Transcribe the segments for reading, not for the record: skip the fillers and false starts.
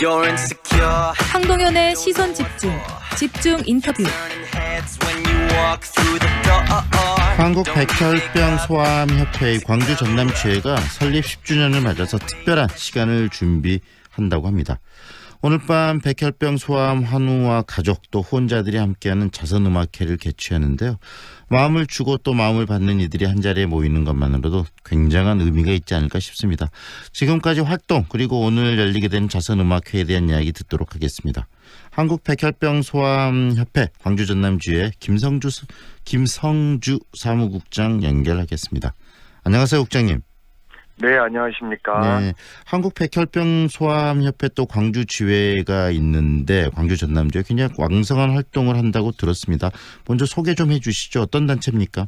You're insecure. 황동현의 시선 집중 인터뷰. When you walk through the door. 한국 백혈병 소아암협회의 광주 전남지회가 설립 10주년을 맞아서 특별한 시간을 준비한다고 합니다. 오늘 밤 백혈병 소아암 환우와 가족 또 후원자들이 함께하는 자선음악회를 개최하는데요. 마음을 주고 또 마음을 받는 이들이 한자리에 모이는 것만으로도 굉장한 의미가 있지 않을까 싶습니다. 지금까지 활동 그리고 오늘 열리게 된 자선음악회에 대한 이야기 듣도록 하겠습니다. 한국 백혈병 소아암협회 광주 전남지회 김성주 사무국장 연결하겠습니다. 안녕하세요, 국장님. 네, 안녕하십니까. 네, 한국 백혈병 소아암협회 또 광주 지회가 있는데 광주 전남지회 굉장히 왕성한 활동을 한다고 들었습니다. 먼저 소개 좀 해주시죠. 어떤 단체입니까?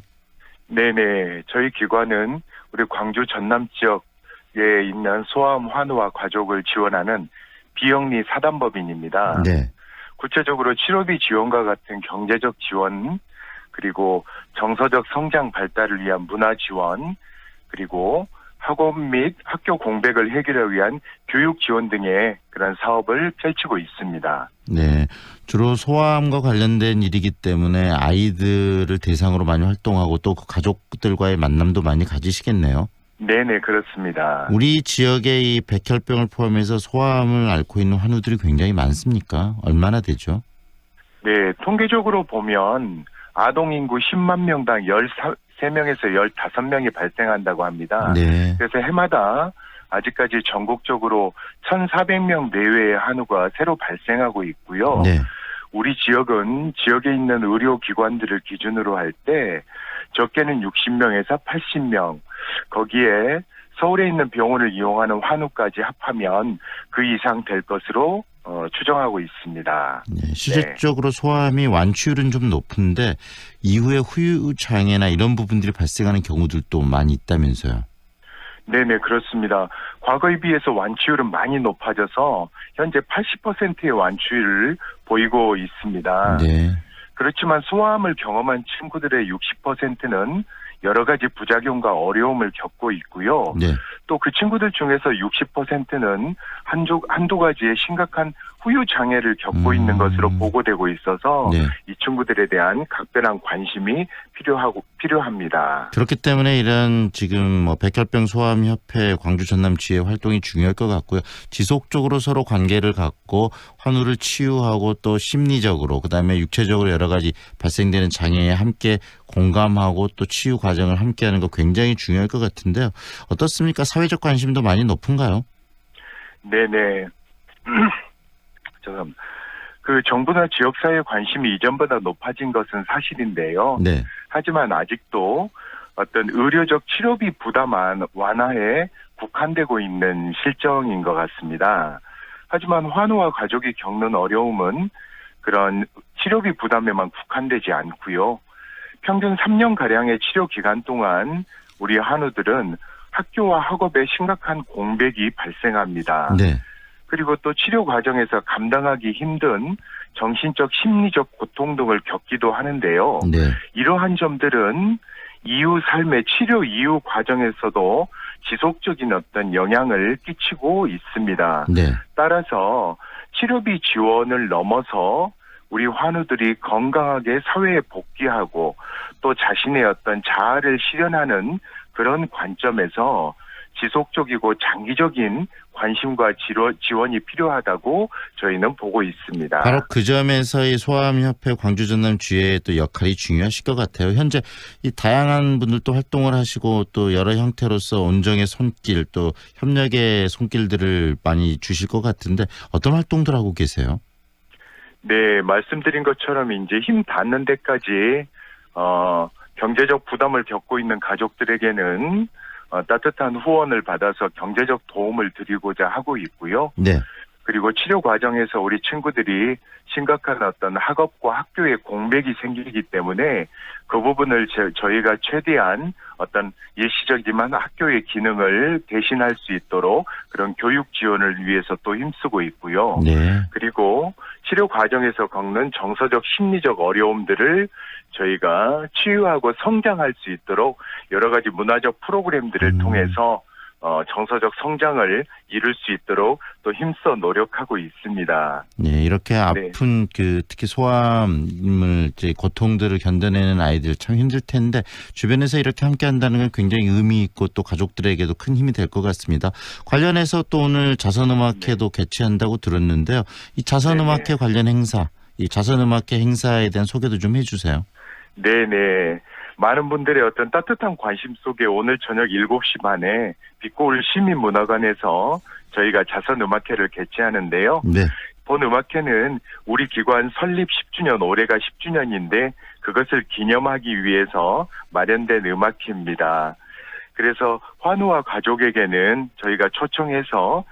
네네, 저희 기관은 우리 광주 전남 지역에 있는 소아암 환우와 가족을 지원하는 비영리 사단법인입니다. 네. 구체적으로 치료비 지원과 같은 경제적 지원, 그리고 정서적 성장 발달을 위한 문화 지원, 그리고 학원 및 학교 공백을 해결하기 위한 교육 지원 등의 그런 사업을 펼치고 있습니다. 네, 주로 소아암과 관련된 일이기 때문에 아이들을 대상으로 많이 활동하고 또 그 가족들과의 만남도 많이 가지시겠네요. 네네, 그렇습니다. 우리 지역에 이 백혈병을 포함해서 소아암을 앓고 있는 환우들이 굉장히 많습니까? 얼마나 되죠? 네, 통계적으로 보면 아동 인구 10만 명당 13명에서 15명이 발생한다고 합니다. 네. 그래서 해마다 아직까지 전국적으로 1,400명 내외의 한우가 새로 발생하고 있고요. 네. 우리 지역은 지역에 있는 의료기관들을 기준으로 할 때 적게는 60명에서 80명, 거기에 서울에 있는 병원을 이용하는 환우까지 합하면 그 이상 될 것으로 추정하고 있습니다. 네, 실질적으로 소아암이 완치율은 좀 높은데 이후에 후유장애나 이런 부분들이 발생하는 경우들도 많이 있다면서요. 네네, 그렇습니다. 과거에 비해서 완치율은 많이 높아져서 현재 80%의 완치율을 보이고 있습니다. 네. 그렇지만 소아암을 경험한 친구들의 60%는 여러 가지 부작용과 어려움을 겪고 있고요. 네. 또 그 친구들 중에서 60%는 한두 가지의 심각한 후유 장애를 겪고 있는 것으로 보고되고 있어서 네. 이 친구들에 대한 각별한 관심이 필요합니다. 그렇기 때문에 이런 지금 백혈병 소아암협회 광주 전남지회 활동이 중요할 것 같고요. 지속적으로 서로 관계를 갖고 환우를 치유하고 또 심리적으로 그다음에 육체적으로 여러 가지 발생되는 장애에 함께 공감하고 또 치유 과정을 함께하는 거 굉장히 중요할 것 같은데요. 어떻습니까? 사회적 관심도 많이 높은가요? 네네. 그 정부나 지역사회 관심이 이전보다 높아진 것은 사실인데요. 네. 하지만 아직도 어떤 의료적 치료비 부담 완화에 국한되고 있는 실정인 것 같습니다. 하지만 환우와 가족이 겪는 어려움은 그런 치료비 부담에만 국한되지 않고요. 평균 3년가량의 치료 기간 동안 우리 환우들은 학교와 학업에 심각한 공백이 발생합니다. 네. 그리고 또 치료 과정에서 감당하기 힘든 정신적, 심리적 고통 등을 겪기도 하는데요. 네. 이러한 점들은 이후 삶의 치료 이후 과정에서도 지속적인 어떤 영향을 끼치고 있습니다. 네. 따라서 치료비 지원을 넘어서 우리 환우들이 건강하게 사회에 복귀하고 또 자신의 어떤 자아를 실현하는 그런 관점에서 지속적이고 장기적인 관심과 지원이 필요하다고 저희는 보고 있습니다. 바로 그 점에서 이 소아암협회 광주 전남지회의 또 역할이 중요하실 것 같아요. 현재 이 다양한 분들도 활동을 하시고 또 여러 형태로서 온정의 손길 또 협력의 손길들을 많이 주실 것 같은데 어떤 활동들 하고 계세요? 네, 말씀드린 것처럼 이제 힘 닿는 데까지 경제적 부담을 겪고 있는 가족들에게는 따뜻한 후원을 받아서 경제적 도움을 드리고자 하고 있고요. 네. 그리고 치료 과정에서 우리 친구들이 심각한 어떤 학업과 학교에 공백이 생기기 때문에 그 부분을 저희가 최대한 어떤 일시적이지만 학교의 기능을 대신할 수 있도록 그런 교육 지원을 위해서 또 힘쓰고 있고요. 네. 그리고 치료 과정에서 겪는 정서적 심리적 어려움들을 저희가 치유하고 성장할 수 있도록 여러 가지 문화적 프로그램들을 통해서 정서적 성장을 이룰 수 있도록 또 힘써 노력하고 있습니다. 네, 이렇게 아픈 특히 소아암을 이제 고통들을 견뎌내는 아이들 참 힘들 텐데 주변에서 이렇게 함께 한다는 건 굉장히 의미 있고 또 가족들에게도 큰 힘이 될 것 같습니다. 관련해서 또 오늘 자선음악회도 개최한다고 들었는데요. 이 자선음악회 관련 행사, 이 자선음악회 행사에 대한 소개도 좀 해주세요. 네네. 많은 분들의 어떤 따뜻한 관심 속에 오늘 저녁 7시 반에 빛고울 시민문화관에서 저희가 자선음악회를 개최하는데요. 네. 본 음악회는 우리 기관 설립 10주년, 올해가 10주년인데 그것을 기념하기 위해서 마련된 음악회입니다. 그래서 환우와 가족에게는 저희가 초청해서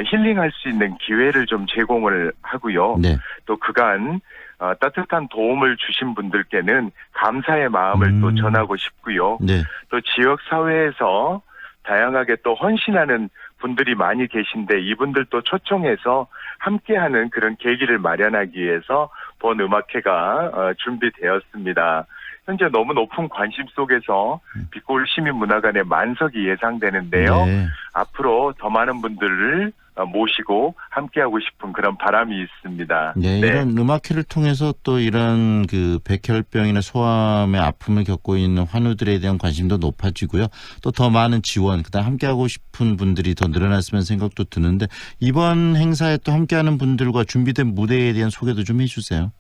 힐링할 수 있는 기회를 좀 제공을 하고요. 네. 또 그간 따뜻한 도움을 주신 분들께는 감사의 마음을 또 전하고 싶고요. 네. 또 지역 사회에서 다양하게 또 헌신하는 분들이 많이 계신데 이분들도 초청해서 함께하는 그런 계기를 마련하기 위해서 본 음악회가 준비되었습니다. 현재 너무 높은 관심 속에서 빛고울 시민문화관에 만석이 예상되는데요. 네. 앞으로 더 많은 분들을 모시고 함께하고 싶은 그런 바람이 있습니다. 네, 이런 음악회를 통해서 또 이런 백혈병이나 소아암의 아픔을 겪고 있는 환우들에 대한 관심도 높아지고요. 또 더 많은 지원, 그다음 함께하고 싶은 분들이 더 늘어났으면 생각도 드는데 이번 행사에 또 함께하는 분들과 준비된 무대에 대한 소개도 좀 해주세요.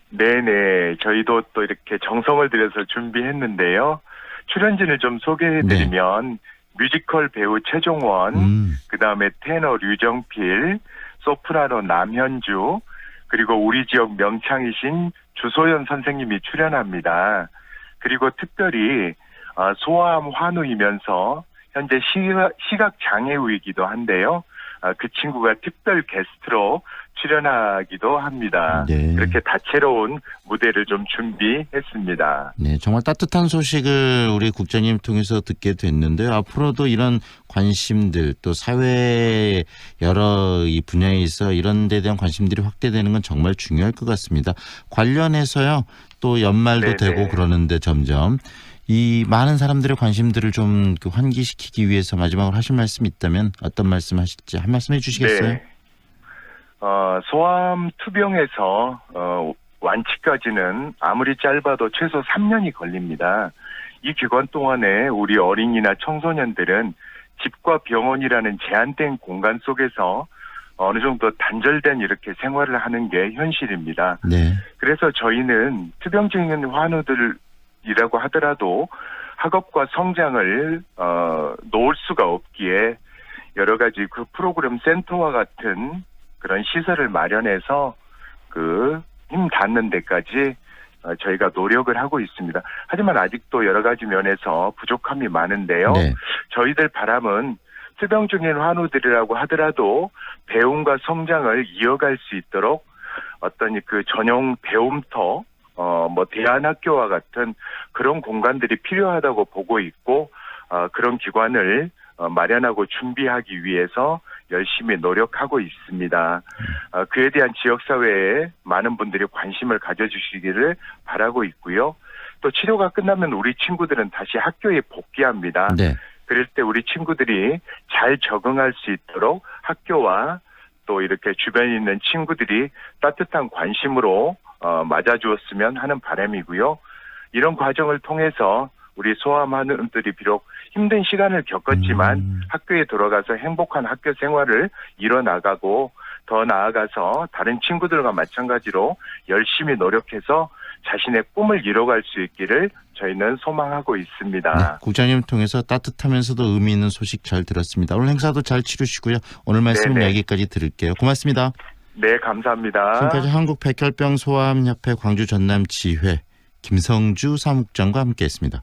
네네. 저희도 또 이렇게 정성을 들여서 준비했는데요. 출연진을 좀 소개해드리면 뮤지컬 배우 최종원, 그다음에 테너 류정필, 소프라노 남현주, 그리고 우리 지역 명창이신 주소연 선생님이 출연합니다. 그리고 특별히 소아암 환우이면서 현재 시각 장애우이기도 한데요. 그 친구가 특별 게스트로 출연하기도 합니다. 네. 그렇게 다채로운 무대를 좀 준비했습니다. 네, 정말 따뜻한 소식을 우리 국장님 통해서 듣게 됐는데요. 앞으로도 이런 관심들 또 사회 여러 이 분야에 있어 이런 데 대한 관심들이 확대되는 건 정말 중요할 것 같습니다. 관련해서요. 또 연말도 네네. 되고 그러는데 점점 이 많은 사람들의 관심들을 좀 환기시키기 위해서 마지막으로 하실 말씀이 있다면 어떤 말씀 하실지 한 말씀 해주시겠어요? 네. 소아암 투병에서 완치까지는 아무리 짧아도 최소 3년이 걸립니다. 이 기간 동안에 우리 어린이나 청소년들은 집과 병원이라는 제한된 공간 속에서 어느 정도 단절된 이렇게 생활을 하는 게 현실입니다. 네. 그래서 저희는 투병 중인 환우들이라고 하더라도 학업과 성장을 놓을 수가 없기에 여러 가지 그 프로그램 센터와 같은 그런 시설을 마련해서 힘 닿는 데까지 저희가 노력을 하고 있습니다. 하지만 아직도 여러 가지 면에서 부족함이 많은데요. 네. 저희들 바람은 투병 중인 환우들이라고 하더라도 배움과 성장을 이어갈 수 있도록 어떤 전용 배움터, 대안학교와 같은 그런 공간들이 필요하다고 보고 있고, 그런 기관을 마련하고 준비하기 위해서 열심히 노력하고 있습니다. 그에 대한 지역사회에 많은 분들이 관심을 가져주시기를 바라고 있고요. 또 치료가 끝나면 우리 친구들은 다시 학교에 복귀합니다. 네. 그럴 때 우리 친구들이 잘 적응할 수 있도록 학교와 또 이렇게 주변에 있는 친구들이 따뜻한 관심으로 맞아주었으면 하는 바람이고요. 이런 과정을 통해서 우리 소아암 환우들이 비록 힘든 시간을 겪었지만 학교에 돌아가서 행복한 학교 생활을 이뤄나가고 더 나아가서 다른 친구들과 마찬가지로 열심히 노력해서 자신의 꿈을 이뤄갈 수 있기를 저희는 소망하고 있습니다. 네, 국장님 통해서 따뜻하면서도 의미 있는 소식 잘 들었습니다. 오늘 행사도 잘 치르시고요. 오늘 말씀은 네네. 여기까지 들을게요. 고맙습니다. 네, 감사합니다. 지금까지 한국백혈병 소아암협회 광주 전남 지회 김성주 사무국장과 함께했습니다.